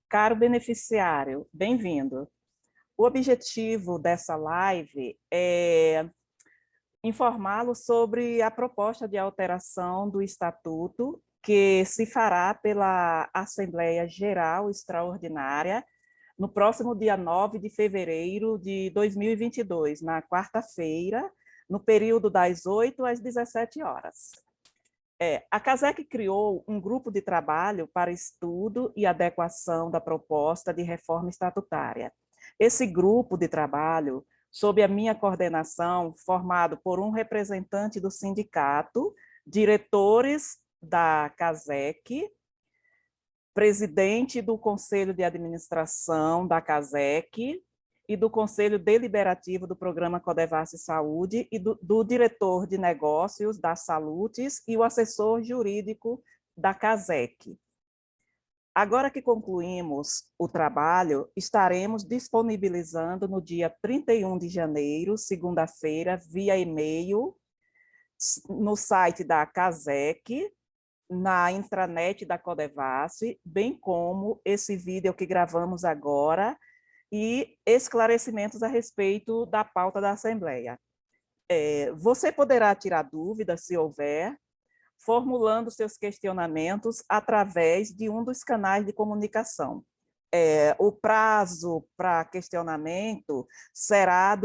Caro beneficiário, bem-vindo. O objetivo dessa live é informá-lo sobre a proposta de alteração do Estatuto que se fará pela Assembleia Geral Extraordinária no próximo dia 9 de fevereiro de 2022, na quarta-feira, no período das 8 às 17 horas. A CASEC criou um grupo de trabalho para estudo e adequação da proposta de reforma estatutária. Esse grupo de trabalho, sob a minha coordenação, formado por um representante do sindicato, diretores da CASEC, presidente do Conselho de Administração da CASEC e do Conselho Deliberativo do Programa Codevasf Saúde e do diretor de negócios da Salutes e o assessor jurídico da CASEC. Agora que concluímos o trabalho, estaremos disponibilizando no dia 31 de janeiro, segunda-feira, via e-mail, no site da CASEC, na intranet da Codevasf, bem como esse vídeo que gravamos agora, e esclarecimentos a respeito da pauta da Assembleia. Você poderá tirar dúvidas, se houver, formulando seus questionamentos através de um dos canais de comunicação. O prazo para questionamento será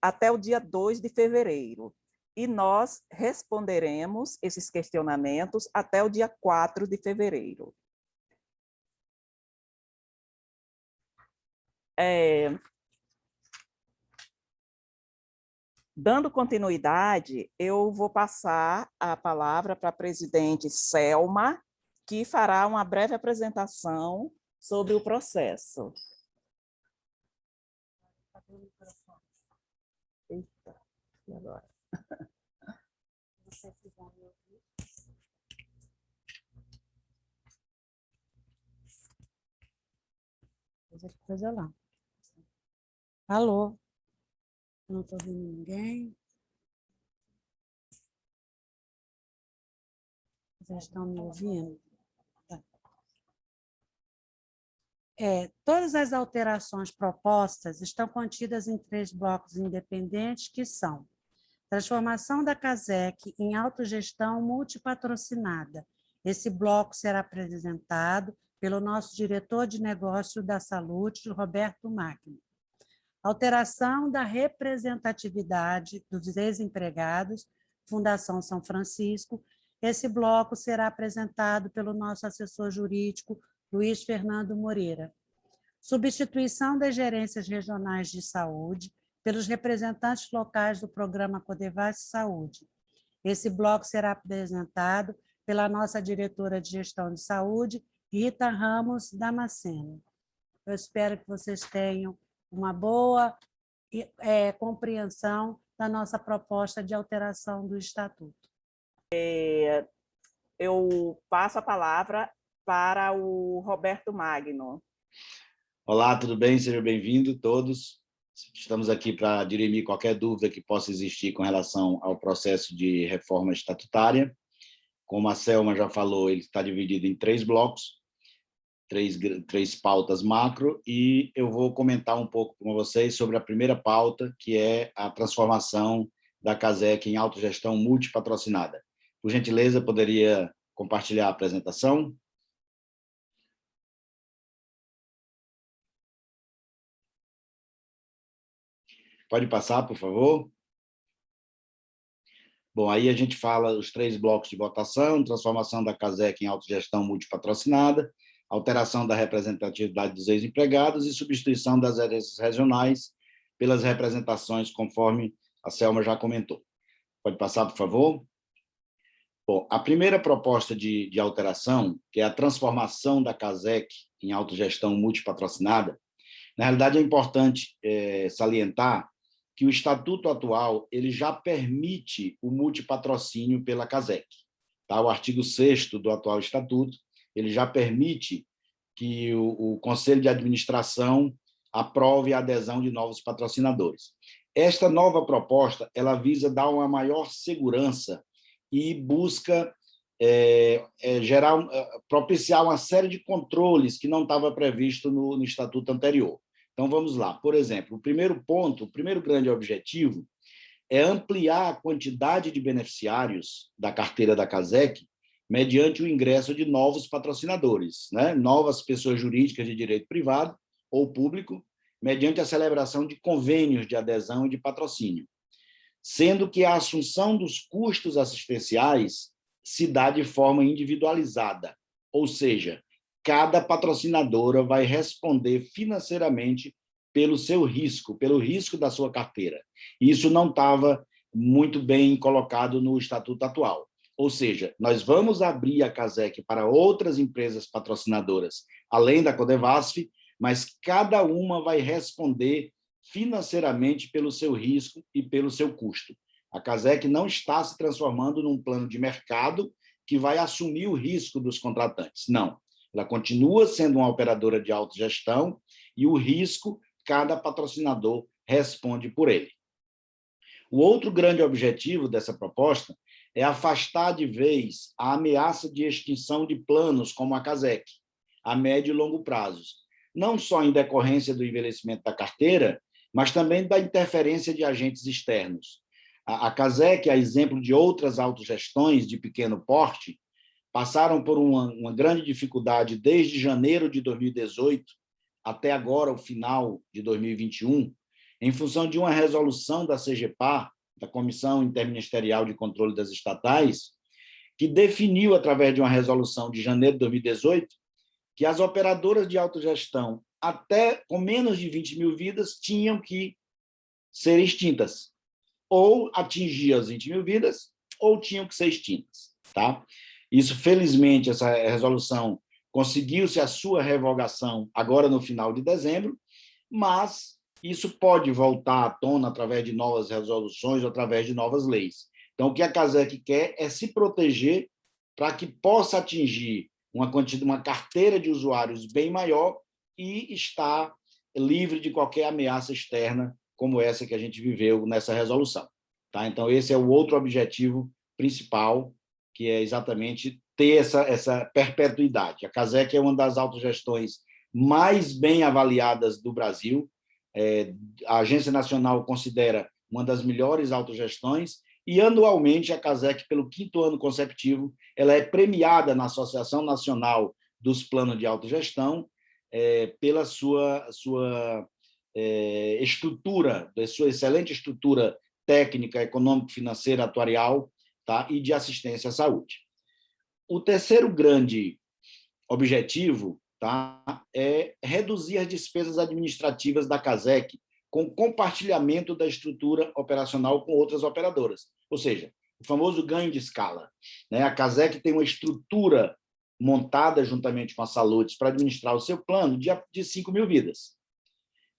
até o dia 2 de fevereiro, e nós responderemos esses questionamentos até o dia 4 de fevereiro. Dando continuidade, eu vou passar a palavra para a presidente Selma, que fará uma breve apresentação sobre o processo. Eita, e agora? Coisa lá. Alô? Não estou vendo ninguém. Vocês estão me ouvindo? Tá. Todas as alterações propostas estão contidas em 3 blocos independentes, que são: transformação da CASEC em autogestão multipatrocinada. Esse bloco será apresentado pelo nosso diretor de negócio da Salutes, Roberto Magno. Alteração da representatividade dos desempregados, Fundação São Francisco. Esse bloco será apresentado pelo nosso assessor jurídico, Luiz Fernando Moreira. Substituição das gerências regionais de saúde pelos representantes locais do programa Codevasf Saúde. Esse bloco será apresentado pela nossa diretora de gestão de saúde, Rita Ramos Damasceno. Eu espero que vocês tenham uma boa compreensão da nossa proposta de alteração do Estatuto. Eu passo a palavra para o Roberto Magno. Olá, tudo bem? Sejam bem-vindos todos. Estamos aqui para dirimir qualquer dúvida que possa existir com relação ao processo de reforma estatutária. Como a Selma já falou, ele está dividido em 3 blocos, três pautas macro, e eu vou comentar um pouco com vocês sobre a primeira pauta, que é a transformação da CASEC em autogestão multipatrocinada. Por gentileza, poderia compartilhar a apresentação? Pode passar, por favor? Bom, aí a gente fala os 3 blocos de votação: transformação da CASEC em autogestão multipatrocinada, alteração da representatividade dos ex-empregados e substituição das gerências regionais pelas representações, conforme a Selma já comentou. Pode passar, por favor? Bom, a primeira proposta de alteração, que é a transformação da CASEC em autogestão multipatrocinada, na realidade é importante salientar que o estatuto atual ele já permite o multipatrocínio pela CASEC. Tá? O artigo 6º do atual estatuto ele já permite que o Conselho de Administração aprove a adesão de novos patrocinadores. Esta nova proposta ela visa dar uma maior segurança e busca propiciar uma série de controles que não estava previsto no estatuto anterior. Então, vamos lá. Por exemplo, o primeiro ponto, o primeiro grande objetivo é ampliar a quantidade de beneficiários da carteira da CASEC mediante o ingresso de novos patrocinadores, né? Novas pessoas jurídicas de direito privado ou público, mediante a celebração de convênios de adesão e de patrocínio, sendo que a assunção dos custos assistenciais se dá de forma individualizada, ou seja, cada patrocinadora vai responder financeiramente pelo seu risco, pelo risco da sua carteira. Isso não estava muito bem colocado no estatuto atual. Ou seja, nós vamos abrir a CASEC para outras empresas patrocinadoras, além da Codevasf, mas cada uma vai responder financeiramente pelo seu risco e pelo seu custo. A CASEC não está se transformando num plano de mercado que vai assumir o risco dos contratantes. Não. Ela continua sendo uma operadora de autogestão e o risco, cada patrocinador responde por ele. O outro grande objetivo dessa proposta é afastar de vez a ameaça de extinção de planos como a CASEC, a médio e longo prazos, não só em decorrência do envelhecimento da carteira, mas também da interferência de agentes externos. A CASEC, a exemplo de outras autogestões de pequeno porte, passaram por uma grande dificuldade desde janeiro de 2018 até agora, o final de 2021, em função de uma resolução da CGPAR, da Comissão Interministerial de Controle das Estatais, que definiu, através de uma resolução de janeiro de 2018, que as operadoras de autogestão, até com menos de 20 mil vidas, tinham que ser extintas. Ou atingiam as 20 mil vidas, ou tinham que ser extintas. Tá? Isso, felizmente, essa resolução conseguiu-se a sua revogação agora no final de dezembro, mas isso pode voltar à tona através de novas resoluções, através de novas leis. Então, o que a CASEC quer é se proteger para que possa atingir uma carteira de usuários bem maior e estar livre de qualquer ameaça externa, como essa que a gente viveu nessa resolução. Tá? Então, esse é o outro objetivo principal, que é exatamente ter essa perpetuidade. A CASEC é uma das autogestões mais bem avaliadas do Brasil. A Agência Nacional considera uma das melhores autogestões e, anualmente, a CASEC, pelo 5º ano consecutivo, ela é premiada na Associação Nacional dos Planos de Autogestão pela sua estrutura, da sua excelente estrutura técnica, econômica, financeira, atuarial, tá? E de assistência à saúde. O terceiro grande objetivo, tá, é reduzir as despesas administrativas da CASEC com compartilhamento da estrutura operacional com outras operadoras. Ou seja, o famoso ganho de escala. Né? A CASEC tem uma estrutura montada juntamente com a Saludes para administrar o seu plano de 5 mil vidas.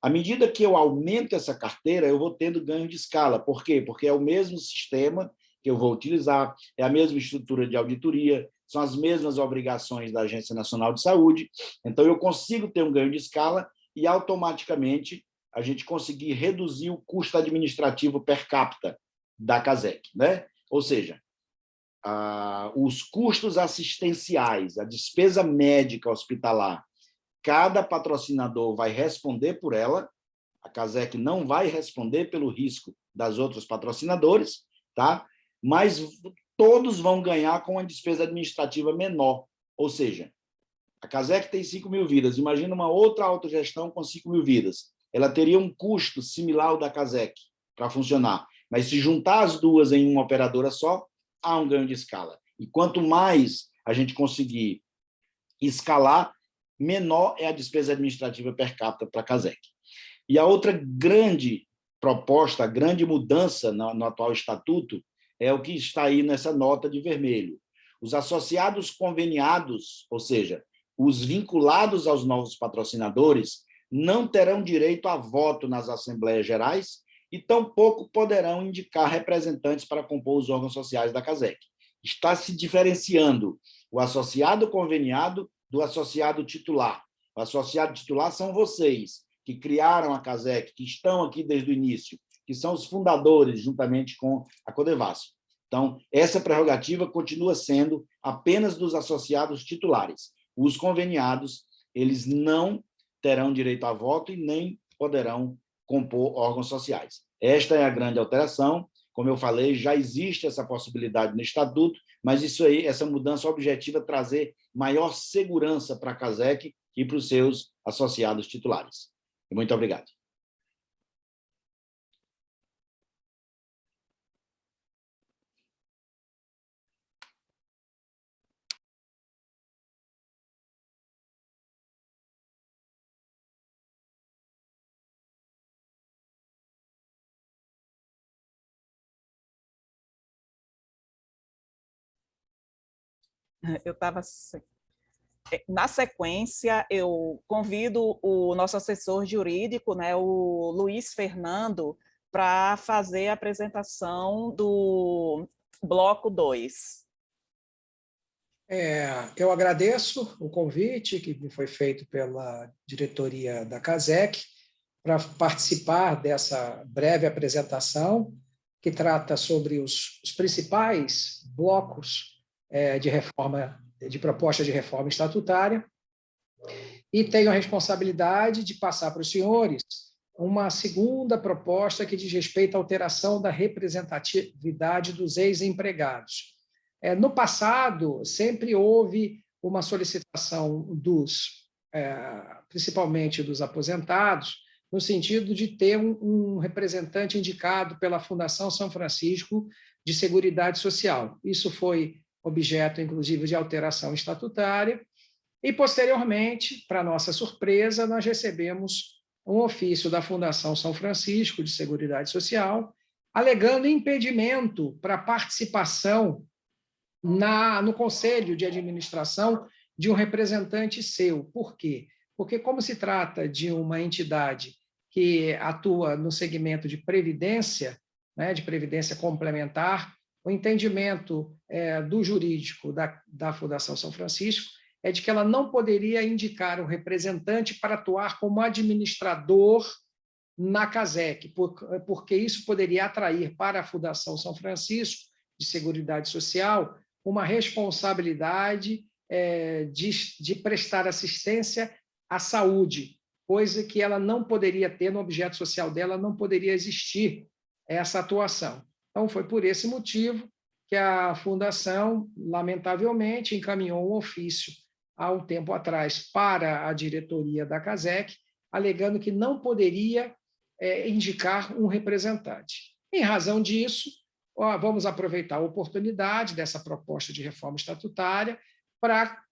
À medida que eu aumento essa carteira, eu vou tendo ganho de escala. Por quê? Porque é o mesmo sistema que eu vou utilizar, é a mesma estrutura de auditoria, são as mesmas obrigações da Agência Nacional de Saúde. Então, eu consigo ter um ganho de escala e, automaticamente, a gente conseguir reduzir o custo administrativo per capita da CASEC. Né? Ou seja, os custos assistenciais, a despesa médica hospitalar, cada patrocinador vai responder por ela, a CASEC não vai responder pelo risco das outros patrocinadores, tá? Mas todos vão ganhar com uma despesa administrativa menor. Ou seja, a CASEC tem 5 mil vidas, imagina uma outra autogestão com 5 mil vidas. Ela teria um custo similar ao da CASEC para funcionar, mas se juntar as duas em uma operadora só, há um ganho de escala. E quanto mais a gente conseguir escalar, menor é a despesa administrativa per capita para a CASEC. E a outra grande proposta, a grande mudança no atual estatuto, é o que está aí nessa nota de vermelho. Os associados conveniados, ou seja, os vinculados aos novos patrocinadores, não terão direito a voto nas assembleias gerais e tampouco poderão indicar representantes para compor os órgãos sociais da CASEC. Está se diferenciando o associado conveniado do associado titular. O associado titular são vocês, que criaram a CASEC, que estão aqui desde o início, que são os fundadores, juntamente com a Codevasf. Então, essa prerrogativa continua sendo apenas dos associados titulares. Os conveniados, eles não terão direito a voto e nem poderão compor órgãos sociais. Esta é a grande alteração. Como eu falei, já existe essa possibilidade no Estatuto, mas isso aí, essa mudança objetiva é trazer maior segurança para a CASEC e para os seus associados titulares. Muito obrigado. Eu estava... Na sequência, eu convido o nosso assessor jurídico, né, o Luiz Fernando, para fazer a apresentação do bloco 2. Eu agradeço o convite que me foi feito pela diretoria da CASEC para participar dessa breve apresentação que trata sobre os principais blocos de reforma, de proposta de reforma estatutária, e tenho a responsabilidade de passar para os senhores uma segunda proposta que diz respeito à alteração da representatividade dos ex-empregados. No passado, sempre houve uma solicitação principalmente dos aposentados, no sentido de ter um representante indicado pela Fundação São Francisco de Seguridade Social. Isso foi objeto, inclusive, de alteração estatutária, e, posteriormente, para nossa surpresa, nós recebemos um ofício da Fundação São Francisco de Seguridade Social, alegando impedimento para participação no Conselho de Administração de um representante seu. Por quê? Porque, como se trata de uma entidade que atua no segmento de previdência, né, de previdência complementar, o entendimento do jurídico da Fundação São Francisco é de que ela não poderia indicar um representante para atuar como administrador na CASEC, porque isso poderia atrair para a Fundação São Francisco de Seguridade Social uma responsabilidade de prestar assistência à saúde, coisa que ela não poderia ter no objeto social dela, não poderia existir essa atuação. Então, foi por esse motivo que a Fundação, lamentavelmente, encaminhou um ofício há um tempo atrás para a diretoria da CASEC, alegando que não poderia indicar um representante. Em razão disso, vamos aproveitar a oportunidade dessa proposta de reforma estatutária para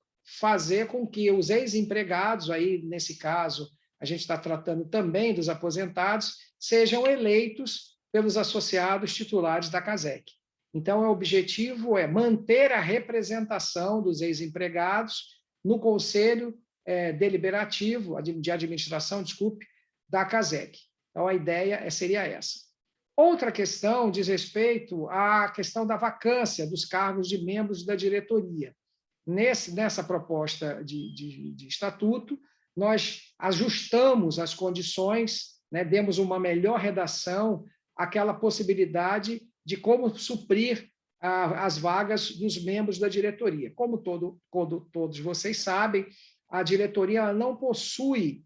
fazer com que os ex-empregados, aí, nesse caso, a gente está tratando também dos aposentados, sejam eleitos pelos associados titulares da CASEC. Então, o objetivo é manter a representação dos ex-empregados no Conselho Deliberativo, de Administração, da CASEC. Então, a ideia seria essa. Outra questão diz respeito à questão da vacância dos cargos de membros da diretoria. Nessa proposta de estatuto, nós ajustamos as condições, né, demos uma melhor redação àquela possibilidade de como suprir as vagas dos membros da diretoria. Como todos vocês sabem, a diretoria não possui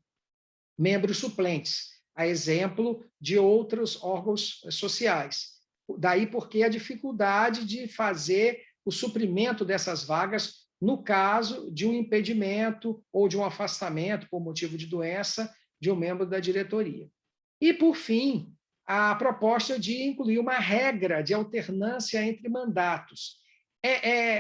membros suplentes, a exemplo de outros órgãos sociais. Daí porque a dificuldade de fazer o suprimento dessas vagas no caso de um impedimento ou de um afastamento por motivo de doença de um membro da diretoria. E, por fim, a proposta de incluir uma regra de alternância entre mandatos.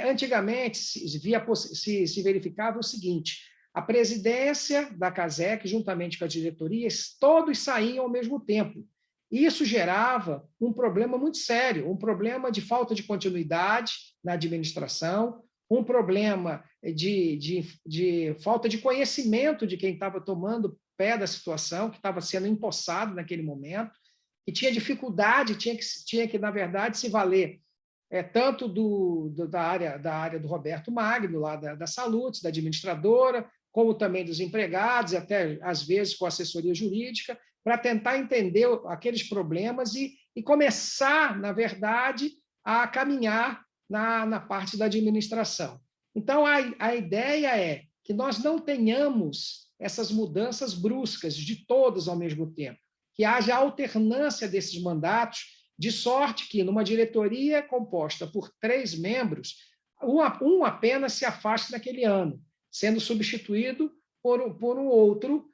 Antigamente, se verificava o seguinte: a presidência da CASEC, juntamente com a diretoria, todos saíam ao mesmo tempo. Isso gerava um problema muito sério, um problema de falta de continuidade na administração, um problema de falta de conhecimento de quem estava tomando pé da situação, que estava sendo empossado naquele momento, que tinha dificuldade, tinha que, na verdade, se valer tanto da área do Roberto Magno, lá da Salutes, da administradora, como também dos empregados, até, às vezes, com assessoria jurídica, para tentar entender aqueles problemas e começar, na verdade, a caminhar na parte da administração. Então, a ideia é que nós não tenhamos essas mudanças bruscas de todos ao mesmo tempo, que haja alternância desses mandatos, de sorte que, numa diretoria composta por 3 membros, um apenas se afaste naquele ano, sendo substituído por um outro,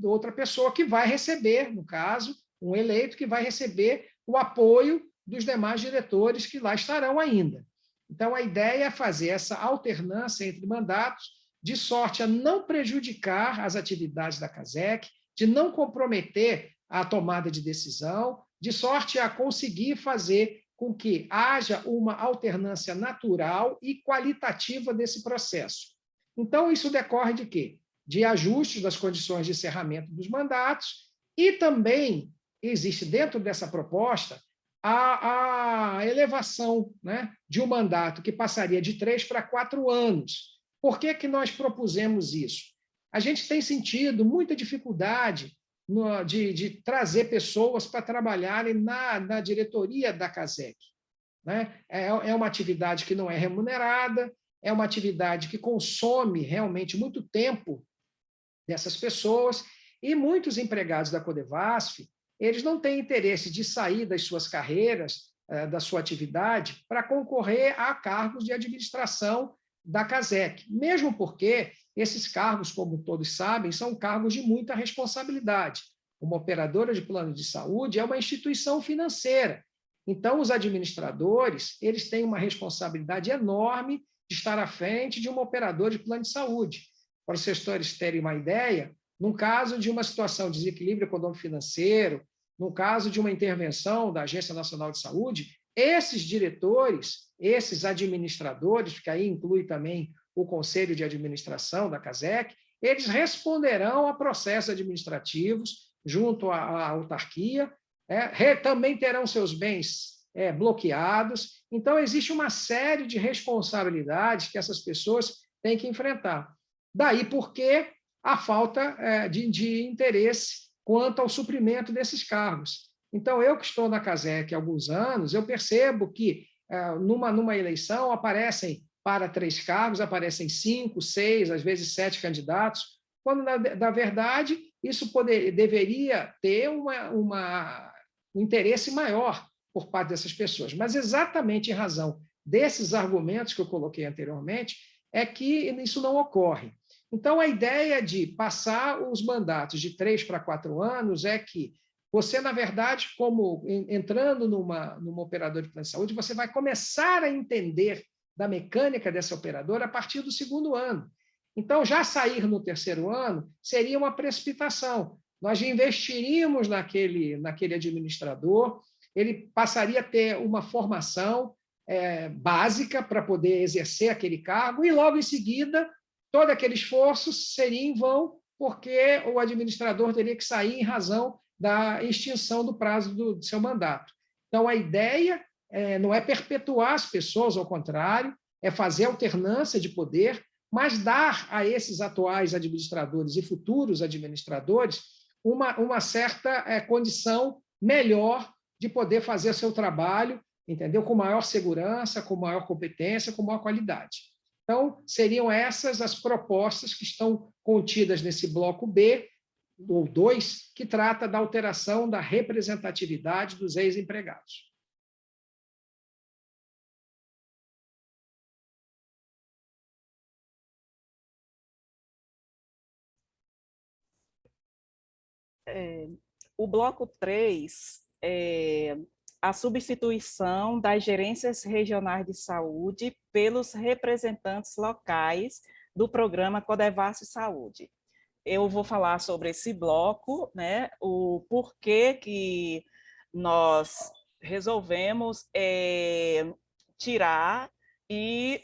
outra pessoa que vai receber, no caso, um eleito que vai receber o apoio dos demais diretores que lá estarão ainda. Então, a ideia é fazer essa alternância entre mandatos, de sorte a não prejudicar as atividades da CASEC, de não comprometer a tomada de decisão, de sorte a conseguir fazer com que haja uma alternância natural e qualitativa desse processo. Então, isso decorre de quê? De ajustes das condições de encerramento dos mandatos e também existe dentro dessa proposta a elevação, né, de um mandato que passaria de 3 para 4 anos. Por que nós propusemos isso? A gente tem sentido muita dificuldade de trazer pessoas para trabalharem na diretoria da CASEC. Né? É uma atividade que não é remunerada, é uma atividade que consome realmente muito tempo dessas pessoas, e muitos empregados da Codevasf, eles não têm interesse de sair das suas carreiras, da sua atividade, para concorrer a cargos de administração da CASEC, mesmo porque esses cargos, como todos sabem, são cargos de muita responsabilidade. Uma operadora de plano de saúde é uma instituição financeira. Então, os administradores, eles têm uma responsabilidade enorme de estar à frente de uma operadora de plano de saúde. Para os gestores terem uma ideia, num caso de uma situação de desequilíbrio econômico-financeiro, no caso de uma intervenção da Agência Nacional de Saúde, esses diretores, esses administradores, que aí inclui também o Conselho de Administração da CASEC, eles responderão a processos administrativos junto à autarquia, também terão seus bens bloqueados. Então, existe uma série de responsabilidades que essas pessoas têm que enfrentar. Daí porque a falta de interesse quanto ao suprimento desses cargos. Então, eu que estou na CASEC há alguns anos, eu percebo que numa eleição aparecem para 3 cargos, aparecem 5, 6, às vezes 7 candidatos, quando, na verdade, isso deveria ter um interesse maior por parte dessas pessoas. Mas, exatamente em razão desses argumentos que eu coloquei anteriormente, é que isso não ocorre. Então, a ideia de passar os mandatos de 3 para 4 anos é que você, na verdade, como entrando numa operadora de plano de saúde, você vai começar a entender da mecânica dessa operadora a partir do 2º ano. Então, já sair no 3º ano seria uma precipitação. Nós investiríamos naquele administrador, ele passaria a ter uma formação básica para poder exercer aquele cargo e, logo em seguida, todo aquele esforço seria em vão, porque o administrador teria que sair em razão da extinção do prazo do seu mandato. Então, a ideia não é perpetuar as pessoas, ao contrário, é fazer alternância de poder, mas dar a esses atuais administradores e futuros administradores uma certa condição melhor de poder fazer seu trabalho, entendeu? Com maior segurança, com maior competência, com maior qualidade. Então, seriam essas as propostas que estão contidas nesse bloco B, ou 2, que trata da alteração da representatividade dos ex-empregados. O bloco 3 é a substituição das gerências regionais de saúde pelos representantes locais do programa Codevasf Saúde. Eu vou falar sobre esse bloco, né, o porquê que nós resolvemos tirar e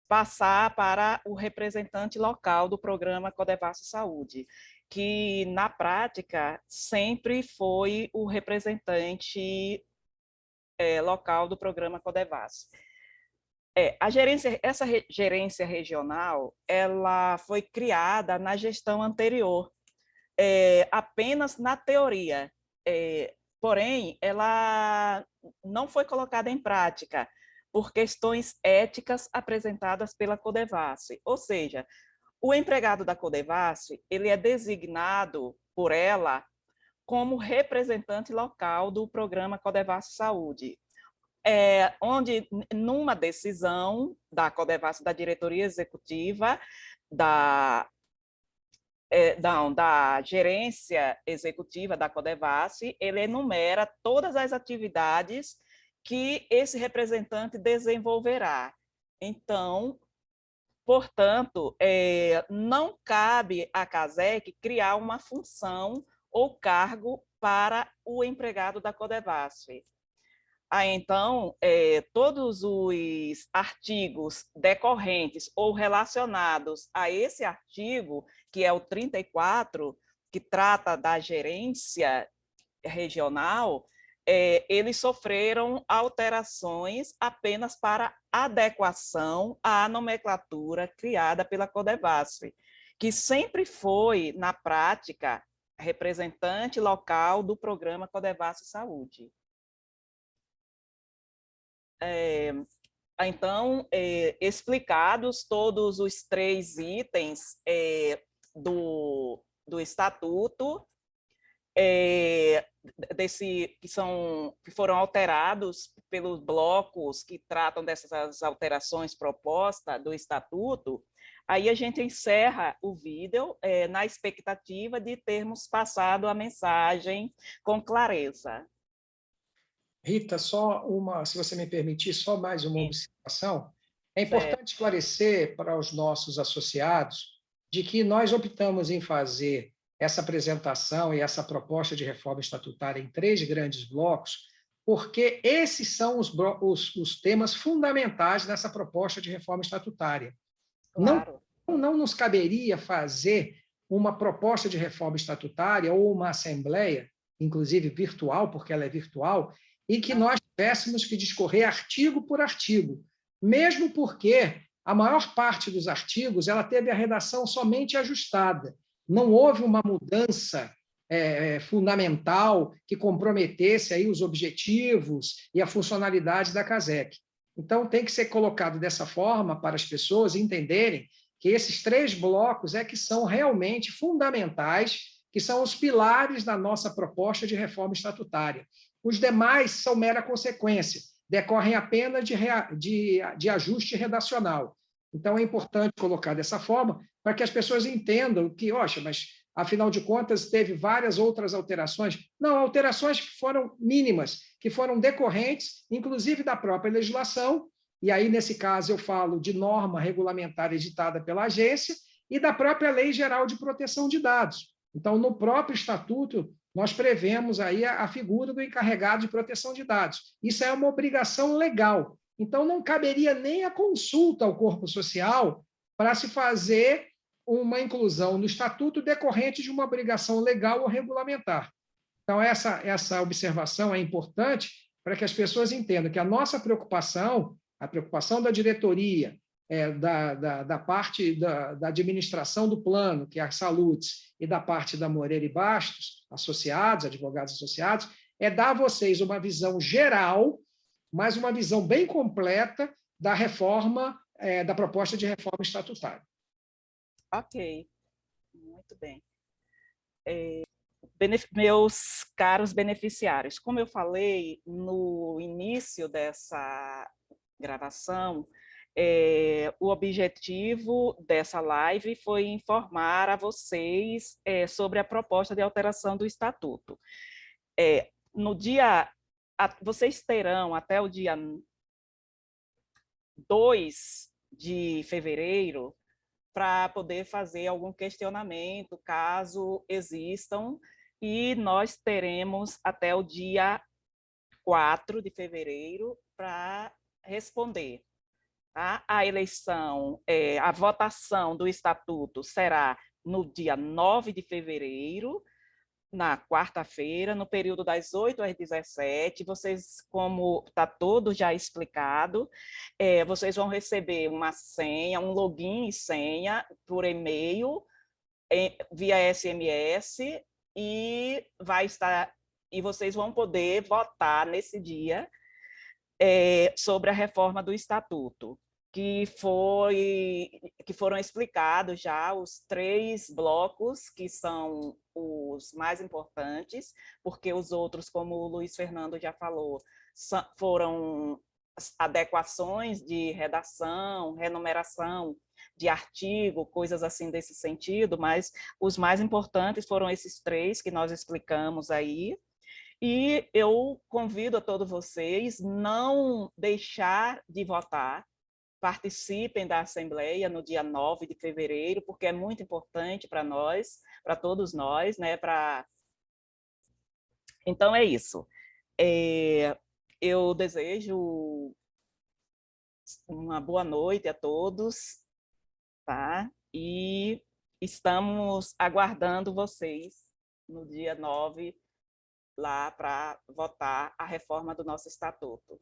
passar para o representante local do programa Codevasf Saúde, que, na prática, sempre foi o representante local do programa Codevasf. Essa gerência regional, ela foi criada na gestão anterior, apenas na teoria. porém, ela não foi colocada em prática por questões éticas apresentadas pela Codevasf. Ou seja, o empregado da Codevasf, ele é designado por ela como representante local do programa Codevasf Saúde, onde, numa decisão da Codevasf, da diretoria executiva, da gerência executiva da Codevasf, ele enumera todas as atividades que esse representante desenvolverá. Então, portanto, não cabe à CASEC criar uma função ou cargo para o empregado da Codevasf. Então, todos os artigos decorrentes ou relacionados a esse artigo, que é o 34, que trata da gerência regional, eles sofreram alterações apenas para adequação à nomenclatura criada pela Codevasf, que sempre foi, na prática, representante local do programa Codevasf Saúde. Então, explicados todos os 3 itens do Estatuto, que foram alterados pelos blocos que tratam dessas alterações propostas do Estatuto, aí a gente encerra o vídeo na expectativa de termos passado a mensagem com clareza. Rita, se você me permitir, só mais uma observação. É importante esclarecer para os nossos associados de que nós optamos em fazer essa apresentação e essa proposta de reforma estatutária em 3 grandes blocos, porque esses são os temas fundamentais dessa proposta de reforma estatutária. Claro. Não nos caberia fazer uma proposta de reforma estatutária ou uma assembleia, inclusive virtual, porque ela é virtual, e que nós tivéssemos que discorrer artigo por artigo, mesmo porque a maior parte dos artigos ela teve a redação somente ajustada. Não houve uma mudança fundamental que comprometesse aí os objetivos e a funcionalidade da CASEC. Então, tem que ser colocado dessa forma para as pessoas entenderem que esses 3 blocos que são realmente fundamentais, que são os pilares da nossa proposta de reforma estatutária. Os demais são mera consequência, decorrem apenas de ajuste redacional. Então, é importante colocar dessa forma para que as pessoas entendam que, mas, afinal de contas, teve várias outras alterações. Não, alterações que foram mínimas, que foram decorrentes, inclusive, da própria legislação, e aí, nesse caso, eu falo de norma regulamentar editada pela agência e da própria Lei Geral de Proteção de Dados. Então, no próprio Estatuto, nós prevemos aí a figura do encarregado de proteção de dados. Isso é uma obrigação legal. Então, não caberia nem a consulta ao corpo social para se fazer uma inclusão no Estatuto decorrente de uma obrigação legal ou regulamentar. Então, essa observação é importante para que as pessoas entendam que a nossa preocupação, a preocupação da diretoria, da parte da administração do plano, que é a Salutes, e da parte da Moreira e Bastos, associados, advogados associados, dar a vocês uma visão geral, mas uma visão bem completa da reforma, da proposta de reforma estatutária. Ok, muito bem. Meus caros beneficiários, como eu falei no início dessa gravação, o objetivo dessa live foi informar a vocês sobre a proposta de alteração do Estatuto. Vocês terão até o dia 2 de fevereiro para poder fazer algum questionamento, caso existam, e nós teremos até o dia 4 de fevereiro para responder. Tá? A votação do Estatuto será no dia 9 de fevereiro, na quarta-feira, no período das 8 às 17. Vocês, como está todo já explicado, vocês vão receber uma senha, um login e senha por e-mail, via SMS, e vai estar e vocês vão poder votar nesse dia sobre a reforma do Estatuto, que foram explicados já os 3 blocos, que são os mais importantes, porque os outros, como o Luiz Fernando já falou, foram adequações de redação, renumeração de artigo, coisas assim desse sentido, mas os mais importantes foram esses 3 que nós explicamos aí. E eu convido a todos vocês não deixar de votar, participem da Assembleia no dia 9 de fevereiro, porque é muito importante para nós, para todos nós, né? Então é isso. Eu desejo uma boa noite a todos, tá? E estamos aguardando vocês no dia 9 lá para votar a reforma do nosso estatuto.